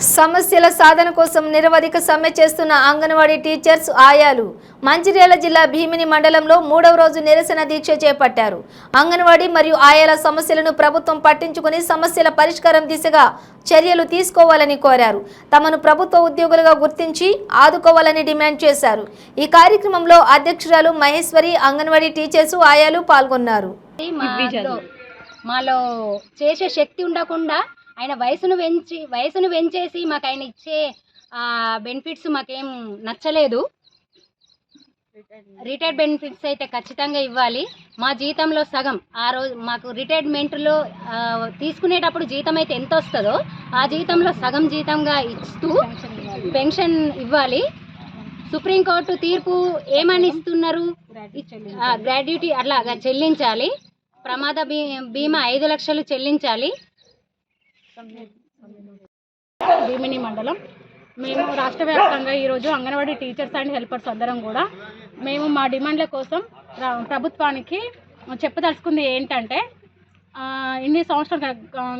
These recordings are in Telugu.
సమస్యల సాధన కోసం నిరవధిక సమ్మె చేస్తున్న అంగన్వాడీ టీచర్స్ ఆయాలు మంచిర్యాల జిల్లా భీమిని మండలంలో 3వ రోజు నిరసన దీక్ష చేపట్టారు. అంగన్వాడీ మరియు ఆయాల సమస్యలను ప్రభుత్వం పట్టించుకుని సమస్యల పరిష్కారం దిశగా చర్యలు తీసుకోవాలని కోరారు. తమను ప్రభుత్వ ఉద్యోగులుగా గుర్తించి ఆదుకోవాలని డిమాండ్ చేశారు. ఈ కార్యక్రమంలో అధ్యక్షురాలు మహేశ్వరి, అంగన్వాడీ టీచర్స్ ఆయాలు పాల్గొన్నారు. మాలో చేసే శక్తి ఉండకుండా ఆయన వయసును పెంచేసి మాకు ఆయన ఇచ్చే బెనిఫిట్స్ మాకేం నచ్చలేదు. రిటైర్డ్ బెనిఫిట్స్ అయితే ఖచ్చితంగా ఇవ్వాలి. మా జీతంలో సగం ఆ రోజు మాకు రిటైర్మెంట్లో తీసుకునేటప్పుడు జీతం అయితే ఎంత వస్తుందో ఆ జీతంలో సగం జీతంగా ఇస్తూ పెన్షన్ ఇవ్వాలి. సుప్రీంకోర్టు తీర్పు ఏమని ఇస్తున్నారు, గ్రాడ్యుటీ అట్లాగా చెల్లించాలి. ప్రమాద బీమా 5 లక్షలు చెల్లించాలి. భీమిని మండలం మేము రాష్ట్ర వ్యాప్తంగా ఈరోజు అంగన్వాడీ టీచర్స్ అండ్ హెల్పర్స్ అందరం కూడా మేము మా డిమాండ్ల కోసం ప్రభుత్వానికి చెప్పదలుచుకుంది ఏంటంటే, ఇన్ని సంవత్సరాలు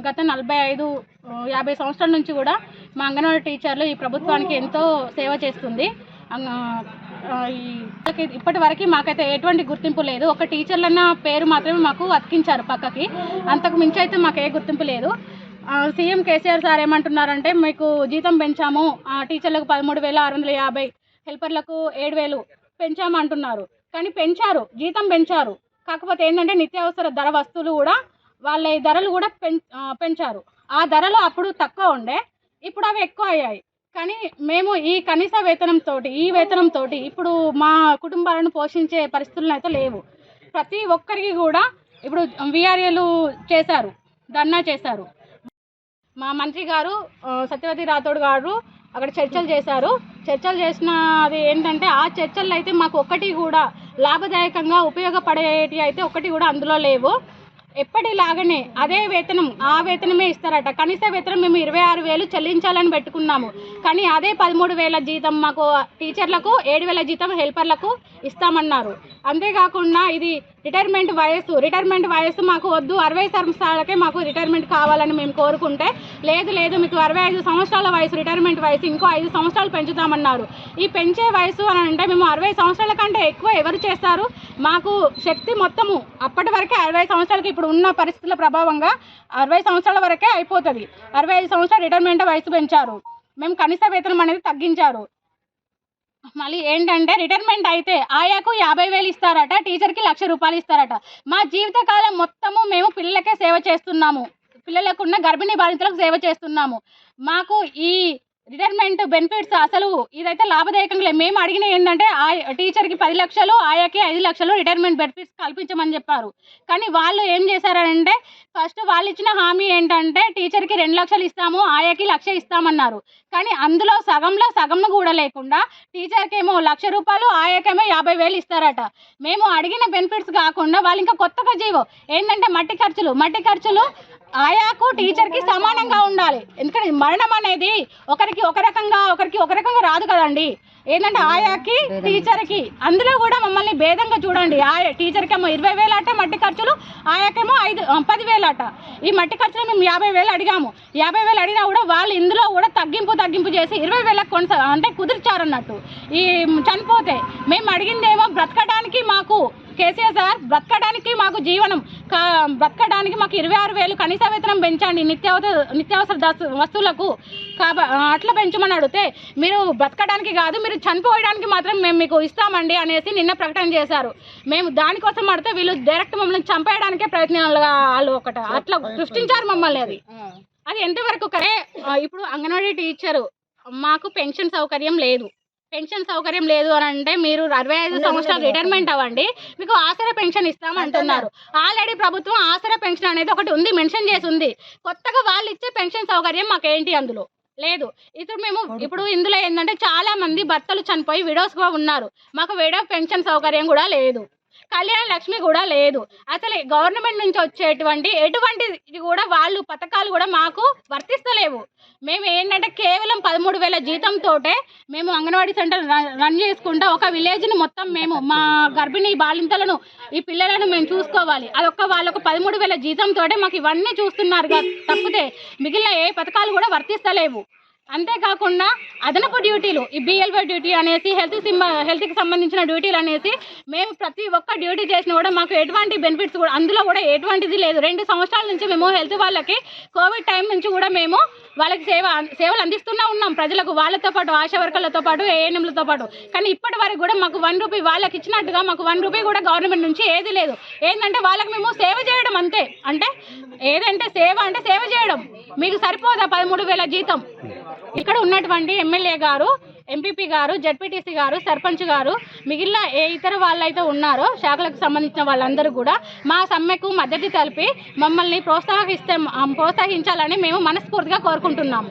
గత 45-50 సంవత్సరాల నుంచి కూడా మా అంగన్వాడీ టీచర్లు ఈ ప్రభుత్వానికి ఎంతో సేవ చేస్తుంది. ఇప్పటి వరకు మాకైతే ఎటువంటి గుర్తింపు లేదు. ఒక టీచర్లన్న పేరు మాత్రమే మాకు అతికించారు పక్కకి, అంతకు మించి అయితే మాకు ఏ గుర్తింపు లేదు. సీఎం కేసీఆర్ సార్ ఏమంటున్నారంటే, మీకు జీతం పెంచాము, టీచర్లకు 13,650, హెల్పర్లకు 7,000 పెంచాము అంటున్నారు. కానీ పెంచారు, జీతం పెంచారు. కాకపోతే ఏంటంటే నిత్యావసర ధర వస్తువులు కూడా వాళ్ళ ధరలు కూడా పెంచారు. ఆ ధరలు అప్పుడు తక్కువ ఉండే, ఇప్పుడు అవి ఎక్కువ అయ్యాయి. కానీ మేము ఈ కనీస వేతనంతో ఇప్పుడు మా కుటుంబాలను పోషించే పరిస్థితులను అయితే లేవు. ప్రతి ఒక్కరికి కూడా ఇప్పుడు వీఆర్ఏలు చేశారు, ధర్నా చేశారు. మా మంత్రి గారు సత్యవతి రాథోడ్ గారు అక్కడ చర్చలు చేశారు. చర్చలు చేసిన అది ఏంటంటే, ఆ చర్చల్లో అయితే మాకు ఒక్కటి కూడా లాభదాయకంగా ఉపయోగపడేటి అయితే ఒక్కటి కూడా అందులో లేవు. ఎప్పటిలాగానే అదే వేతనం, ఆ వేతనమే ఇస్తారట. కనీస వేతనం మేము 26,000 చెల్లించాలని పెట్టుకున్నాము. కానీ అదే 13,000 జీతం మాకు టీచర్లకు, 7,000 జీతం హెల్పర్లకు ఇస్తామన్నారు. అంతేకాకుండా ఇది రిటైర్మెంట్ వయసు మాకు వద్దు, 60 సంవత్సరాలకే మాకు రిటైర్మెంట్ కావాలని మేము కోరుకుంటే, లేదు మీకు 65 సంవత్సరాల వయసు రిటైర్మెంట్ వయసు, ఇంకో 5 సంవత్సరాలు పెంచుతామన్నారు. ఈ పెంచే వయసు అని అంటే మేము 60 సంవత్సరాల కంటే ఎక్కువ ఎవరు చేస్తారు? మాకు శక్తి మొత్తము అప్పటి వరకే 60 సంవత్సరాలకి ఇప్పుడు ఉన్న పరిస్థితుల ప్రభావంగా 60 సంవత్సరాల వరకే అయిపోతుంది. 65 సంవత్సరాలు రిటైర్మెంట్ వయసు పెంచారు. మేము కనీస వేతనం అనేది తగ్గించారు. మళ్ళీ ఏంటంటే, రిటైర్మెంట్ అయితే ఆయాకు 50,000 ఇస్తారట, టీచర్కి 1,00,000 రూపాయలు ఇస్తారట. మా జీవితకాలం మొత్తము మేము పిల్లలకే సేవ చేస్తున్నాము, పిల్లలకున్న గర్భిణీ బాధితులకు సేవ చేస్తున్నాము. మాకు ఈ రిటైర్మెంట్ బెనిఫిట్స్ అసలు ఇదైతే లాభదాయకంగా లేదు. మేము అడిగిన ఏంటంటే, టీచర్కి 10 లక్షలు, ఆయాకి 5 లక్షలు రిటైర్మెంట్ బెనిఫిట్స్ కల్పించమని చెప్పారు. కానీ వాళ్ళు ఏం చేశారంటే, ఫస్ట్ వాళ్ళు ఇచ్చిన హామీ ఏంటంటే, టీచర్కి 2 లక్షలు ఇస్తాము, ఆయాకి 1,00,000 ఇస్తామన్నారు. కానీ అందులో సగం కూడా లేకుండా టీచర్కి ఏమో 1,00,000 రూపాయలు, ఆయాకేమో 50,000 ఇస్తారట. మేము అడిగిన బెనిఫిట్స్ కాకుండా వాళ్ళు ఇంకా కొత్తగా జీవో ఏంటంటే, మట్టి ఖర్చులు ఆయాకు టీచర్కి సమానంగా ఉండాలి. ఎందుకంటే మరణం అనేది ఒకరికి ఒక రకంగా రాదు కదండి. ఏంటంటే ఆయాకి టీచర్కి అందులో కూడా మమ్మల్ని భేదంగా చూడండి. టీచర్కి ఏమో 20,000 అట మట్టి ఖర్చులు, ఆయాకేమో 10,000 అట. ఈ మట్టి ఖర్చులు మేము 50,000 అడిగాము. 50,000 అడిగినా కూడా వాళ్ళు ఇందులో కూడా తగ్గింపు చేసి 20,000 అంటే కుదిర్చారన్నట్టు. ఈ చనిపోతే మేము అడిగిందేమో బ్రతకడానికి, మాకు కేసీఆర్ సార్ బ్రతకడానికి, మాకు జీవనం బ్రతకడానికి మాకు 26,000 కనీస వేతనం పెంచండి నిత్యావసర వస్తువులకు అట్లా పెంచమని అడిగితే, మీరు బ్రతకడానికి కాదు, మీరు చనిపోయడానికి మాత్రం మేము మీకు ఇస్తామండి అనేసి నిన్న ప్రకటన చేశారు. మేము దానికోసం అడితే వీళ్ళు డైరెక్ట్ మమ్మల్ని చంపేయడానికే ప్రయత్నాలు వాళ్ళు అట్లా సృష్టించారు మమ్మల్ని. అది ఎంతవరకు కరే? ఇప్పుడు అంగన్వాడీ టీచరు మాకు పెన్షన్ సౌకర్యం లేదు అని అంటే, మీరు 65 సంవత్సరాలు రిటైర్మెంట్ అవ్వండి, మీకు ఆసరా పెన్షన్ ఇస్తామంటున్నారు. ఆల్రెడీ ప్రభుత్వం ఆసరా పెన్షన్ అనేది ఒకటి ఉంది, మెన్షన్ చేసి ఉంది. కొత్తగా వాళ్ళు ఇచ్చే పెన్షన్ సౌకర్యం మాకేంటి అందులో లేదు. ఇప్పుడు ఇందులో ఏంటంటే, చాలా మంది భర్తలు చనిపోయి విడోస్గా ఉన్నారు. మాకు విడో పెన్షన్ సౌకర్యం కూడా లేదు, కళ్యాణ లక్ష్మి కూడా లేదు. అసలు గవర్నమెంట్ నుంచి వచ్చేటువంటి ఎటువంటిది కూడా వాళ్ళు పథకాలు కూడా మాకు వర్తిస్తలేవు. మేము ఏంటంటే, కేవలం 13,000 జీతంతో మేము అంగన్వాడీ సెంటర్ రన్ చేసుకుంటా ఒక విలేజ్ని మొత్తం మేము మా గర్భిణీ బాలింతలను, ఈ పిల్లలను మేము చూసుకోవాలి. అదొక్క వాళ్ళకు 13,000 జీతంతో మాకు ఇవన్నీ చూస్తున్నారు తప్పితే మిగిలిన ఏ పథకాలు కూడా వర్తిస్తలేవు. అంతేకాకుండా అదనపు డ్యూటీలు ఈ బిఎల్ఓ డ్యూటీ అనేసి హెల్త్కి సంబంధించిన డ్యూటీలు అనేసి మేము ప్రతి ఒక్క డ్యూటీ చేసినా కూడా మాకు ఎటువంటి బెనిఫిట్స్ కూడా అందులో కూడా ఎటువంటిది లేదు. 2 సంవత్సరాల నుంచి మేము హెల్త్ వాళ్ళకి కోవిడ్ టైం నుంచి కూడా మేము వాళ్ళకి సేవలు అందిస్తూనే ఉన్నాం ప్రజలకు, వాళ్ళతో పాటు ఆశా వర్కర్లతో పాటు ఏఎన్ఎంలతో పాటు. కానీ ఇప్పటి వరకు కూడా మాకు 1 రూపీ వాళ్ళకి ఇచ్చినట్టుగా మాకు 1 రూపీ కూడా గవర్నమెంట్ నుంచి ఏది లేదు. ఏంటంటే వాళ్ళకి మేము సేవ చేయడం అంతే. అంటే ఏదంటే సేవ అంటే సేవ చేయడం. మీకు సరిపోదా 13,000 జీతం? ఇక్కడ ఉన్నటువంటి ఎమ్మెల్యే గారు, ఎంపీపీ గారు, జడ్పీటీసీ గారు, సర్పంచ్ గారు, మిగిలిన ఏ ఇతర వాళ్ళైతే ఉన్నారో శాఖలకు సంబంధించిన వాళ్ళందరూ కూడా మా సమ్మెకు మద్దతు తెలిపి మమ్మల్ని ప్రోత్సహించాలని మేము మనస్ఫూర్తిగా కోరుకుంటున్నాము.